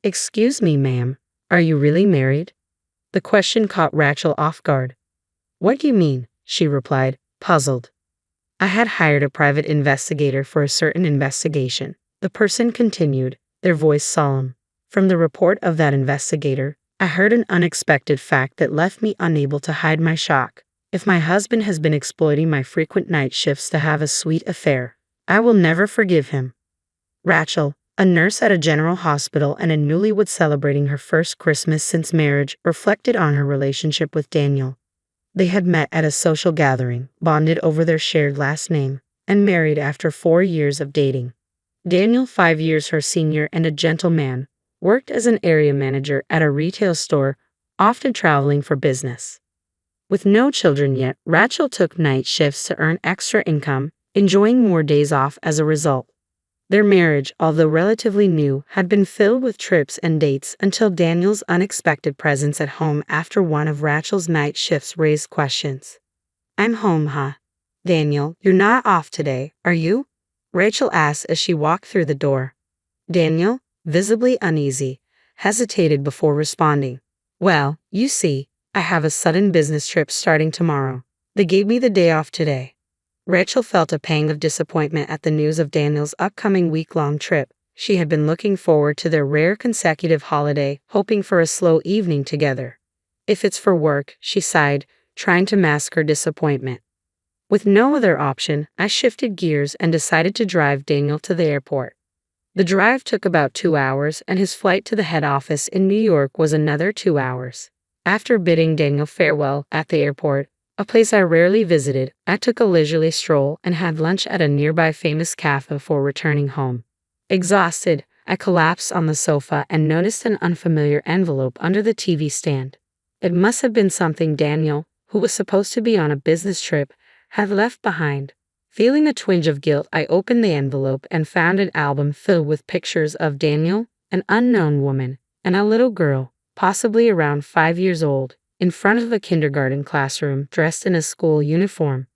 "Excuse me, ma'am, are you really married?" The question caught Rachel off guard. "What do you mean?" she replied, puzzled. "I had hired a private investigator for a certain investigation," the person continued, their voice solemn. "From the report of that investigator, I heard an unexpected fact that left me unable to hide my shock. If my husband has been exploiting my frequent night shifts to have a sweet affair, I will never forgive him." Rachel, a nurse at a general hospital and a newlywed celebrating her first Christmas since marriage, reflected on her relationship with Daniel. They had met at a social gathering, bonded over their shared last name, and married after 4 years of dating. Daniel, 5 years her senior and a gentleman, worked as an area manager at a retail store, often traveling for business. With no children yet, Rachel took night shifts to earn extra income, enjoying more days off as a result. Their marriage, although relatively new, had been filled with trips and dates until Daniel's unexpected presence at home after one of Rachel's night shifts raised questions. "I'm home, huh? Daniel, you're not off today, are you?" Rachel asked as she walked through the door. Daniel, visibly uneasy, hesitated before responding. "Well, you see, I have a sudden business trip starting tomorrow. They gave me the day off today." Rachel felt a pang of disappointment at the news of Daniel's upcoming week-long trip. She had been looking forward to their rare consecutive holiday, hoping for a slow evening together. "If it's for work," she sighed, trying to mask her disappointment. With no other option, I shifted gears and decided to drive Daniel to the airport. The drive took about 2 hours, and his flight to the head office in New York was another 2 hours. After bidding Daniel farewell at the airport, a place I rarely visited, I took a leisurely stroll and had lunch at a nearby famous cafe before returning home. Exhausted, I collapsed on the sofa and noticed an unfamiliar envelope under the TV stand. It must have been something Daniel, who was supposed to be on a business trip, had left behind. Feeling a twinge of guilt, I opened the envelope and found an album filled with pictures of Daniel, an unknown woman, and a little girl, possibly around 5 years old, in front of a kindergarten classroom dressed in a school uniform.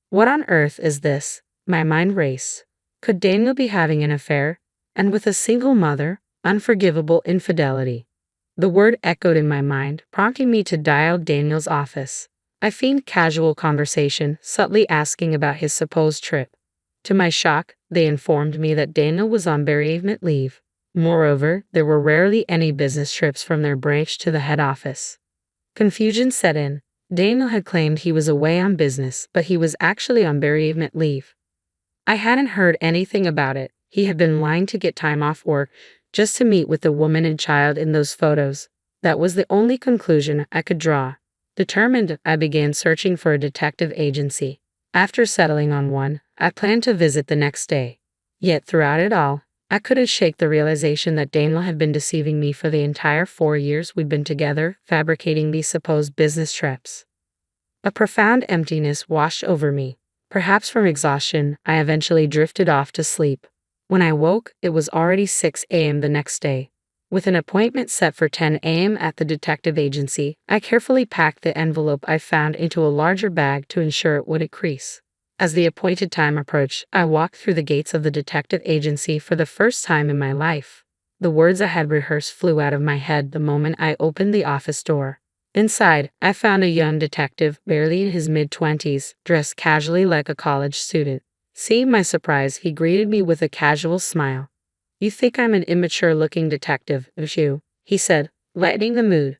What on earth is this? My mind raced. Could Daniel be having an affair? And with a single mother? Unforgivable infidelity. The word echoed in my mind, prompting me to dial Daniel's office. I feigned casual conversation, subtly asking about his supposed trip. To my shock, they informed me that Daniel was on bereavement leave. Moreover, there were rarely any business trips from their branch to the head office. Confusion set in. Daniel had claimed he was away on business, but he was actually on bereavement leave. I hadn't heard anything about it. He had been lying to get time off work just to meet with the woman and child in those photos. That was the only conclusion I could draw. Determined, I began searching for a detective agency. After settling on one, I planned to visit the next day. Yet throughout it all, I couldn't shake the realization that Daniel had been deceiving me for the entire 4 years we'd been together, fabricating these supposed business trips. A profound emptiness washed over me. Perhaps from exhaustion, I eventually drifted off to sleep. When I woke, it was already 6 a.m. the next day. With an appointment set for 10 a.m. at the detective agency, I carefully packed the envelope I found into a larger bag to ensure it wouldn't crease. As the appointed time approached, I walked through the gates of the detective agency for the first time in my life. The words I had rehearsed flew out of my head the moment I opened the office door. Inside, I found a young detective, barely in his mid-20s, dressed casually like a college student. Seeing my surprise, he greeted me with a casual smile. "You think I'm an immature-looking detective, don't you?" he said, lightening the mood.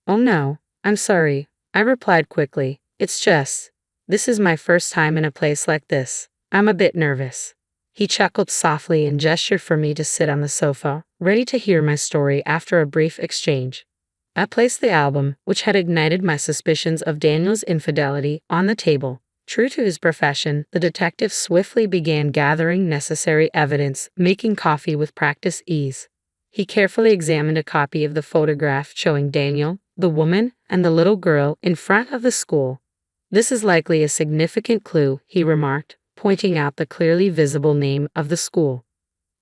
"Oh no, I'm sorry," I replied quickly. This is my first time in a place like this. I'm a bit nervous." He chuckled softly and gestured for me to sit on the sofa, ready to hear my story after a brief exchange. I placed the album, which had ignited my suspicions of Daniel's infidelity, on the table. True to his profession, the detective swiftly began gathering necessary evidence, making coffee with practiced ease. He carefully examined a copy of the photograph showing Daniel, the woman, and the little girl in front of the school. "This is likely a significant clue," he remarked, pointing out the clearly visible name of the school.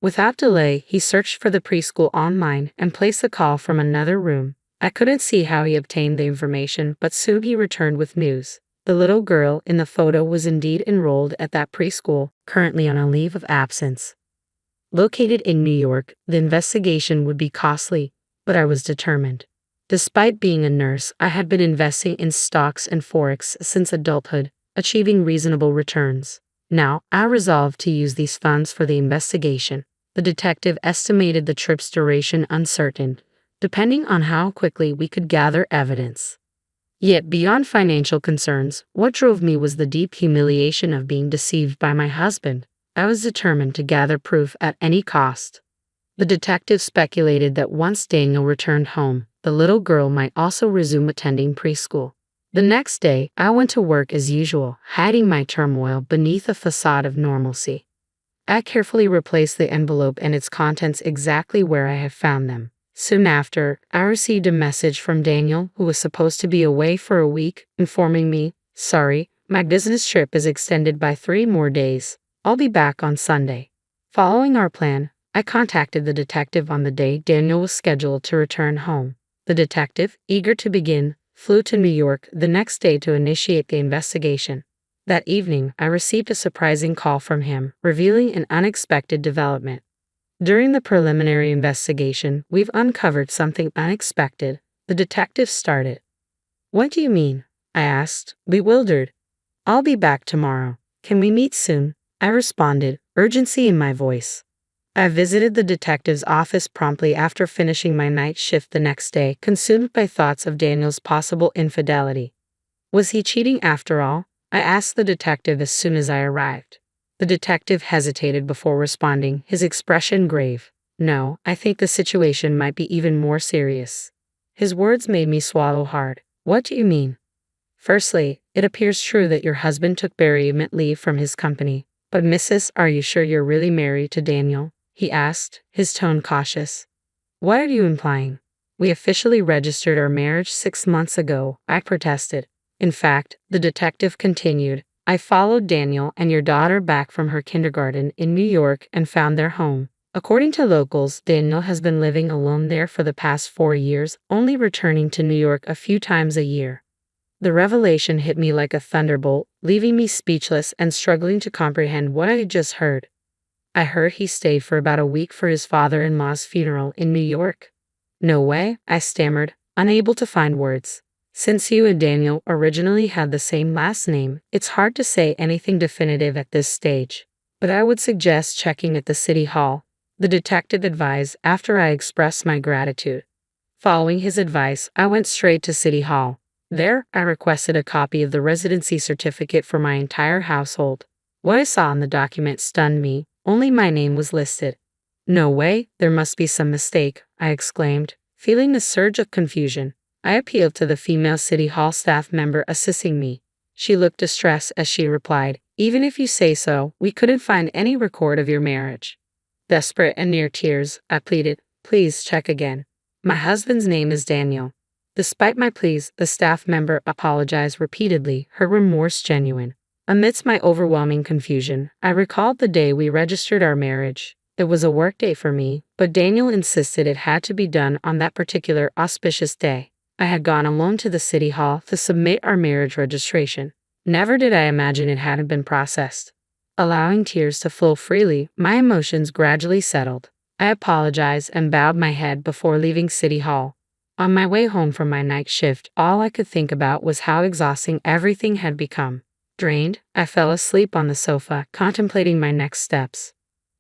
Without delay, he searched for the preschool online and placed a call from another room. I couldn't see how he obtained the information, but soon he returned with news. The little girl in the photo was indeed enrolled at that preschool, currently on a leave of absence. Located in New York, the investigation would be costly, but I was determined. Despite being a nurse, I had been investing in stocks and forex since adulthood, achieving reasonable returns. Now, I resolved to use these funds for the investigation. The detective estimated the trip's duration uncertain, depending on how quickly we could gather evidence. Yet beyond financial concerns, what drove me was the deep humiliation of being deceived by my husband. I was determined to gather proof at any cost. The detective speculated that once Daniel returned home, the little girl might also resume attending preschool. The next day, I went to work as usual, hiding my turmoil beneath a facade of normalcy. I carefully replaced the envelope and its contents exactly where I had found them. Soon after, I received a message from Daniel, who was supposed to be away for a week, informing me, "Sorry, my business trip is extended by 3 more days. I'll be back on Sunday." Following our plan, I contacted the detective on the day Daniel was scheduled to return home. The detective, eager to begin, flew to New York the next day to initiate the investigation. That evening, I received a surprising call from him, revealing an unexpected development. "During the preliminary investigation, we've uncovered something unexpected," the detective started. "What do you mean?" I asked, bewildered. "I'll be back tomorrow. Can we meet soon?" I responded, urgency in my voice. I visited the detective's office promptly after finishing my night shift the next day, consumed by thoughts of Daniel's possible infidelity. Was he cheating after all? I asked the detective as soon as I arrived. The detective hesitated before responding, his expression grave. "No, I think the situation might be even more serious." His words made me swallow hard. "What do you mean?" "Firstly, it appears true that your husband took bereavement leave from his company. But Mrs., are you sure you're really married to Daniel?" he asked, his tone cautious. "What are you implying?" "We officially registered our marriage 6 months ago," I protested. "In fact," the detective continued, "I followed Daniel and your daughter back from her kindergarten in New York and found their home. According to locals, Daniel has been living alone there for the past 4 years, only returning to New York a few times a year." The revelation hit me like a thunderbolt, leaving me speechless and struggling to comprehend what I had just heard. "I heard he stayed for about a week for his father-in-law's funeral in New York." "No way," I stammered, unable to find words. "Since you and Daniel originally had the same last name, it's hard to say anything definitive at this stage. But I would suggest checking at the city hall," the detective advised after I expressed my gratitude. Following his advice, I went straight to City Hall. There, I requested a copy of the residency certificate for my entire household. What I saw in the document stunned me. Only my name was listed. "No way, there must be some mistake," I exclaimed, feeling a surge of confusion. I appealed to the female City Hall staff member assisting me. She looked distressed as she replied, "Even if you say so, we couldn't find any record of your marriage." Desperate and near tears, I pleaded, "Please check again. My husband's name is Daniel." Despite my pleas, the staff member apologized repeatedly, her remorse genuine. Amidst my overwhelming confusion, I recalled the day we registered our marriage. It was a work day for me, but Daniel insisted it had to be done on that particular auspicious day. I had gone alone to the city hall to submit our marriage registration. Never did I imagine it hadn't been processed. Allowing tears to flow freely, my emotions gradually settled. I apologized and bowed my head before leaving City Hall. On my way home from my night shift, all I could think about was how exhausting everything had become. Drained, I fell asleep on the sofa, contemplating my next steps.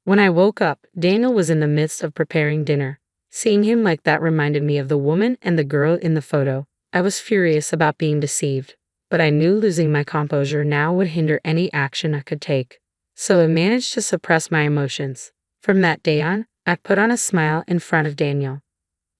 When I woke up, Daniel was in the midst of preparing dinner. Seeing him like that reminded me of the woman and the girl in the photo. I was furious about being deceived, but I knew losing my composure now would hinder any action I could take. So I managed to suppress my emotions. From that day on, I put on a smile in front of Daniel.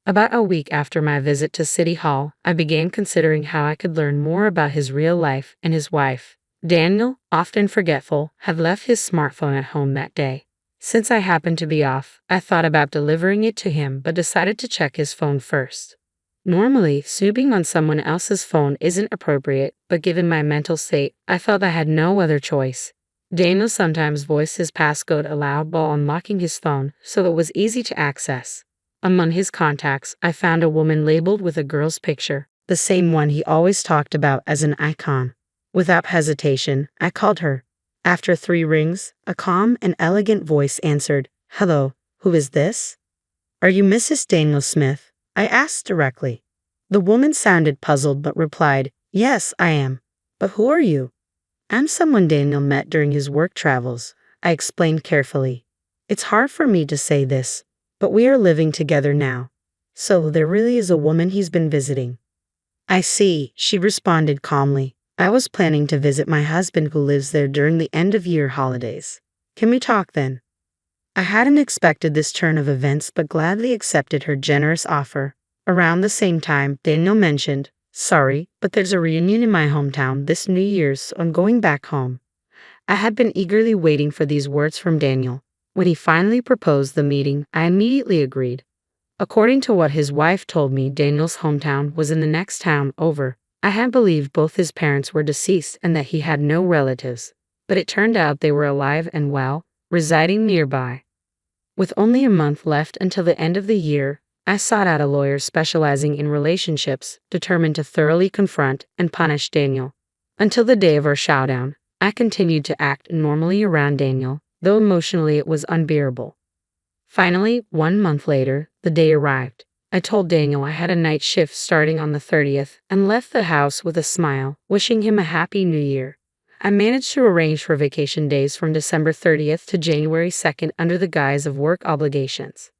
About a week after my visit to City Hall, I began considering how I could learn more about his real life and his wife. Daniel, often forgetful, had left his smartphone at home that day. Since I happened to be off, I thought about delivering it to him but decided to check his phone first. Normally, snooping on someone else's phone isn't appropriate, but given my mental state, I felt I had no other choice. Daniel sometimes voiced his passcode aloud while unlocking his phone, so it was easy to access. Among his contacts, I found a woman labeled with a girl's picture, the same one he always talked about as an icon. Without hesitation, I called her. After 3 rings, a calm and elegant voice answered, Hello, who is this? Are you Mrs. Daniel Smith? I asked directly. The woman sounded puzzled but replied, Yes, I am. But who are you? I'm someone Daniel met during his work travels, I explained carefully. It's hard for me to say this, but we are living together now. So there really is a woman he's been visiting. I see, she responded calmly. I was planning to visit my husband who lives there during the end-of-year holidays. Can we talk then? I hadn't expected this turn of events but gladly accepted her generous offer. Around the same time, Daniel mentioned, Sorry, but there's a reunion in my hometown this New Year's, so I'm going back home. I had been eagerly waiting for these words from Daniel. When he finally proposed the meeting, I immediately agreed. According to what his wife told me, Daniel's hometown was in the next town over. I had believed both his parents were deceased and that he had no relatives, but it turned out they were alive and well, residing nearby. With only a month left until the end of the year, I sought out a lawyer specializing in relationships, determined to thoroughly confront and punish Daniel. Until the day of our showdown, I continued to act normally around Daniel, though emotionally it was unbearable. Finally, 1 month later, the day arrived. I told Daniel I had a night shift starting on the 30th and left the house with a smile, wishing him a happy new year. I managed to arrange for vacation days from December 30th to January 2nd under the guise of work obligations.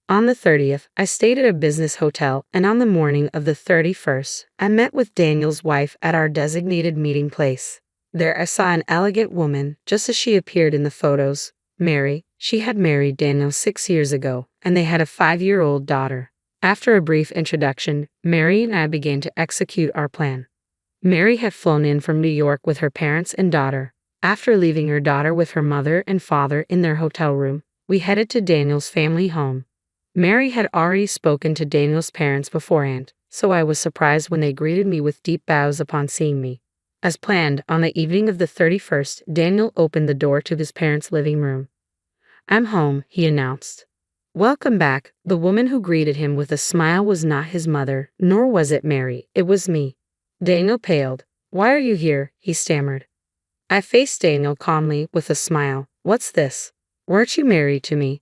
On the 30th, I stayed at a business hotel, and on the morning of the 31st, I met with Daniel's wife at our designated meeting place. There I saw an elegant woman, just as she appeared in the photos, Mary. She had married Daniel 6 years ago, and they had a 5-year-old daughter. After a brief introduction, Mary and I began to execute our plan. Mary had flown in from New York with her parents and daughter. After leaving her daughter with her mother and father in their hotel room, we headed to Daniel's family home. Mary had already spoken to Daniel's parents beforehand, so I was surprised when they greeted me with deep bows upon seeing me. As planned, on the evening of the 31st, Daniel opened the door to his parents' living room. I'm home, he announced. Welcome back. The woman who greeted him with a smile was not his mother, nor was it Mary, it was me. Daniel paled. Why are you here? He stammered. I faced Daniel calmly with a smile. What's this? Weren't you married to me?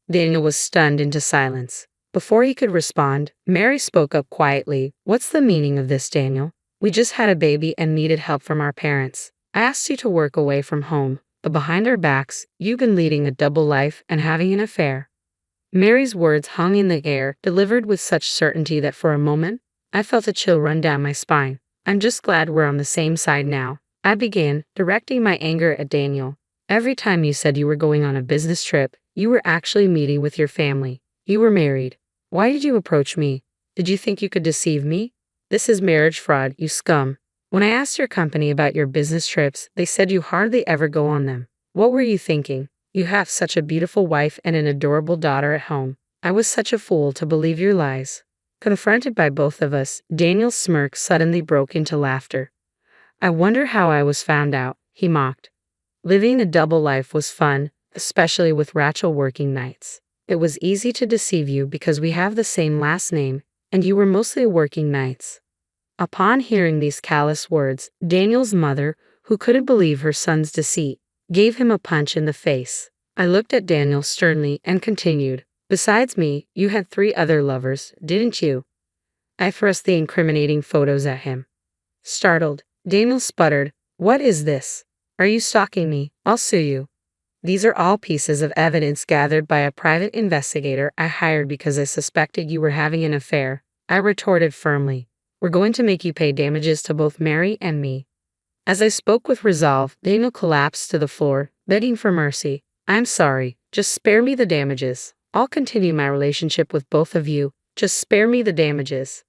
Daniel was stunned into silence. Before he could respond, Mary spoke up quietly. What's the meaning of this, Daniel? We just had a baby and needed help from our parents. I asked you to work away from home, but behind our backs, you've been leading a double life and having an affair. Mary's words hung in the air, delivered with such certainty that for a moment, I felt a chill run down my spine. I'm just glad we're on the same side now. I began, directing my anger at Daniel. Every time you said you were going on a business trip, you were actually meeting with your family. You were married. Why did you approach me? Did you think you could deceive me? This is marriage fraud, you scum. When I asked your company about your business trips, they said you hardly ever go on them. What were you thinking? You have such a beautiful wife and an adorable daughter at home. I was such a fool to believe your lies. Confronted by both of us, Daniel's smirk suddenly broke into laughter. I wonder how I was found out, he mocked. Living a double life was fun, especially with Rachel working nights. It was easy to deceive you because we have the same last name, and you were mostly working nights. Upon hearing these callous words, Daniel's mother, who couldn't believe her son's deceit, gave him a punch in the face. I looked at Daniel sternly and continued. Besides me, you had 3 other lovers, didn't you? I thrust the incriminating photos at him. Startled, Daniel sputtered, What is this? Are you stalking me? I'll sue you. These are all pieces of evidence gathered by a private investigator I hired because I suspected you were having an affair. I retorted firmly. We're going to make you pay damages to both Mary and me. As I spoke with resolve, Daniel collapsed to the floor, begging for mercy. I'm sorry, just spare me the damages. I'll continue my relationship with both of you. Just spare me the damages.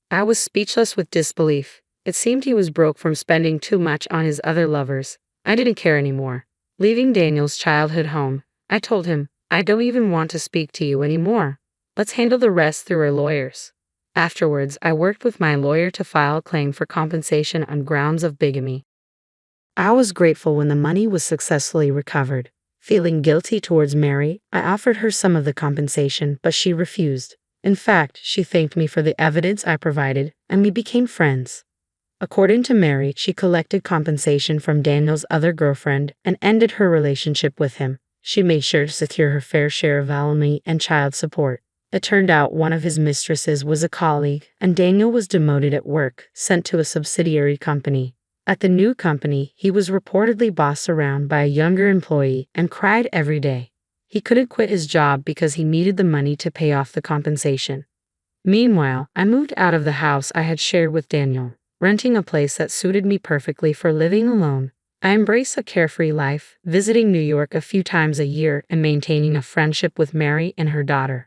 I was speechless with disbelief. It seemed he was broke from spending too much on his other lovers. I didn't care anymore. Leaving Daniel's childhood home, I told him, I don't even want to speak to you anymore. Let's handle the rest through our lawyers. Afterwards, I worked with my lawyer to file a claim for compensation on grounds of bigamy. I was grateful when the money was successfully recovered. Feeling guilty towards Mary, I offered her some of the compensation, but she refused. In fact, she thanked me for the evidence I provided, and we became friends. According to Mary, she collected compensation from Daniel's other girlfriend and ended her relationship with him. She made sure to secure her fair share of alimony and child support. It turned out one of his mistresses was a colleague, and Daniel was demoted at work, sent to a subsidiary company. At the new company, he was reportedly bossed around by a younger employee and cried every day. He couldn't quit his job because he needed the money to pay off the compensation. Meanwhile, I moved out of the house I had shared with Daniel, renting a place that suited me perfectly for living alone. I embrace a carefree life, visiting New York a few times a year and maintaining a friendship with Mary and her daughter.